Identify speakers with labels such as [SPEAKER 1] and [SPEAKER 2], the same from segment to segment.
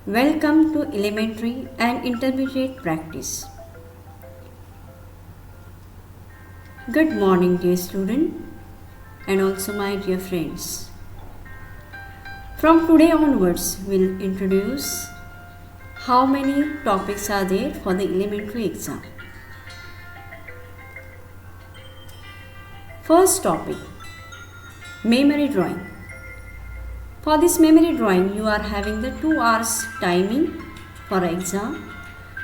[SPEAKER 1] Welcome to elementary and intermediate practice. Good morning, dear student, and also my dear friends. From today onwards, we'll introduce how many topics are there for the elementary exam. First topic, memory drawing. For this memory drawing, you are having the 2 hours timing for exam,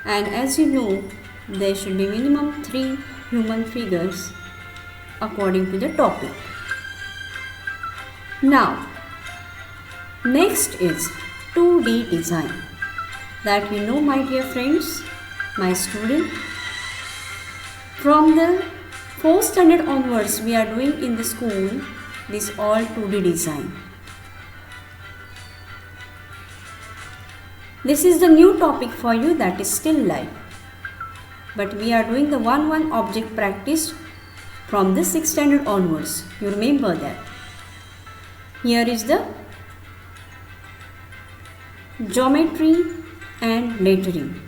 [SPEAKER 1] and as you know, there should be minimum 3 human figures according to the topic. Now, next is 2D design. That we know, my dear friends, my student. From the 4th standard onwards, we are doing in the school this all 2D design. This is the new topic for you that is still live. But we are doing the 1-1 object practice from the 6th standard onwards. You remember that. Here is the geometry and lettering.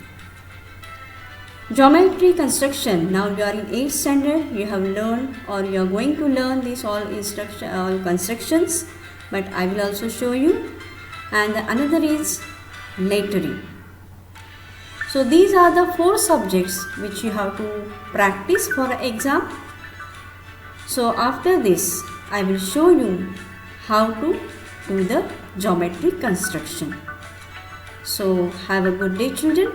[SPEAKER 1] Geometry construction. Now you are in 8th standard. You have learned or you are going to learn these all constructions. But I will also show you. And the another is lettering. So these are the 4 subjects which you have to practice for exam. So after this, I will show you how to do the geometric construction. So have a good day, children.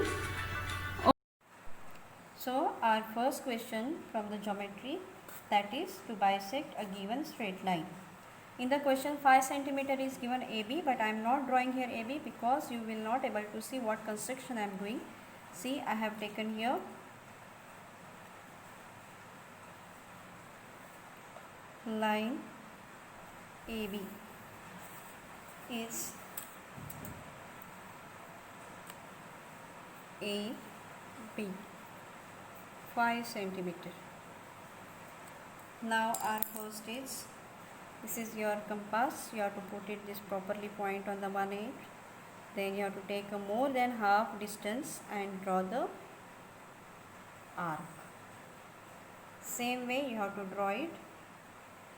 [SPEAKER 1] So our first question from the geometry, that is to bisect a given straight line. In the question 5 cm is given AB, but I am not drawing here AB because you will not able to see what construction I am doing. See, I have taken here line AB is AB 5 cm. Now our first is, this is your compass. You have to put it this properly point on the one edge. Then you have to take a more than half distance and draw the arc. Same way you have to draw it.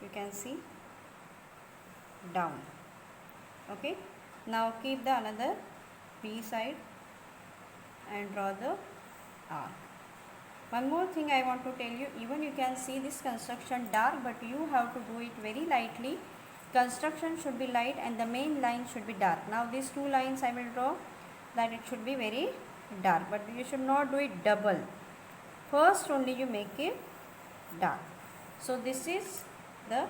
[SPEAKER 1] You can see down. Okay. Now keep the another B side and draw the arc. One more thing I want to tell you, even you can see this construction dark, but you have to do it very lightly. Construction should be light and the main line should be dark. Now these 2 lines I will draw, that it should be very dark, but you should not do it double. First only you make it dark. So this is the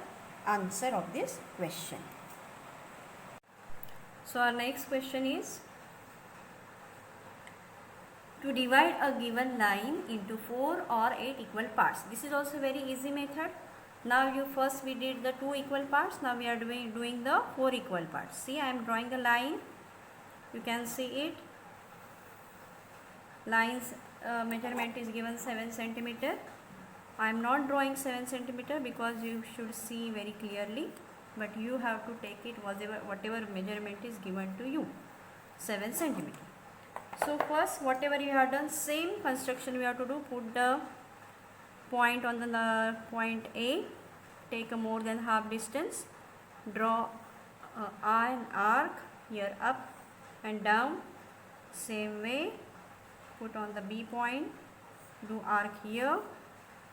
[SPEAKER 1] answer of this question. So our next question is, to divide a given line into 4 or 8 equal parts. This is also very easy method. Now we did the 2 equal parts. Now we are doing the 4 equal parts. See, I am drawing the line. You can see it. Line's measurement is given 7 cm. I am not drawing 7 cm because you should see very clearly. But you have to take it whatever measurement is given to you. 7 cm. So first, whatever you have done, same construction we have to do. Put the point on the point A, take a more than half distance, draw an arc here up and down. Same way, put on the B point, do arc here.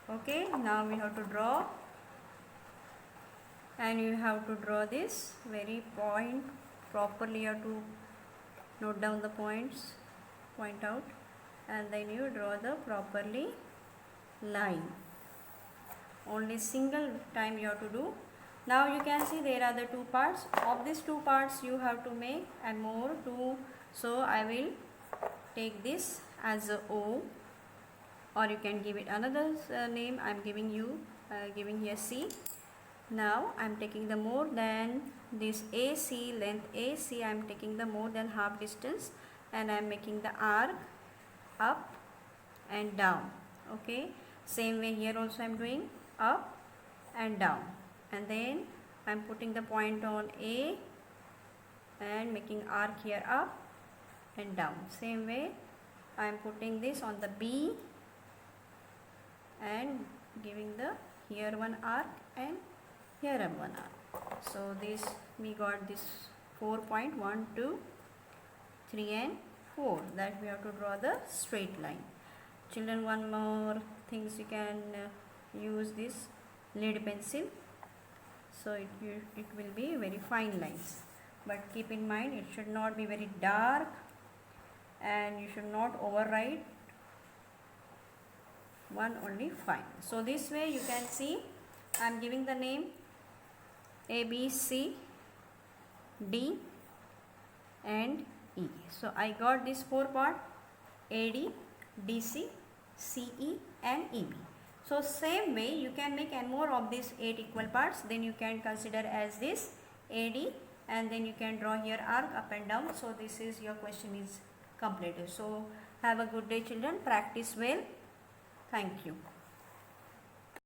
[SPEAKER 1] Okay, now we have to draw, and you have to draw this very point properly. You have to note down the points, point out, and then you draw the properly line. Only single time you have to do. Now you can see there are the 2 parts. Of these 2 parts you have to make and more 2. So I will take this as a O, or you can give it another name. I am giving here C. Now I am taking the more than this AC, length AC, I am taking the more than half distance, and I am making the arc up and down. Okay, same way here also I am doing up and down, and then I am putting the point on A and making arc here up and down. Same way I am putting this on the B and giving the here one arc and here one arc. So this we got this 4 point 1, 2, 3 and 4, that we have to draw the straight line. Children, one more things you can use this lead pencil, so it will be very fine lines, but keep in mind it should not be very dark and you should not overwrite one only fine. So this way you can see I am giving the name A, B, C, D and E. So I got this 4 part AD, DC, CE and EB. So same way you can make n more of these 8 equal parts, then you can consider as this AD and then you can draw here arc up and down. So this is your question is completed. So have a good day children, practice well. Thank you.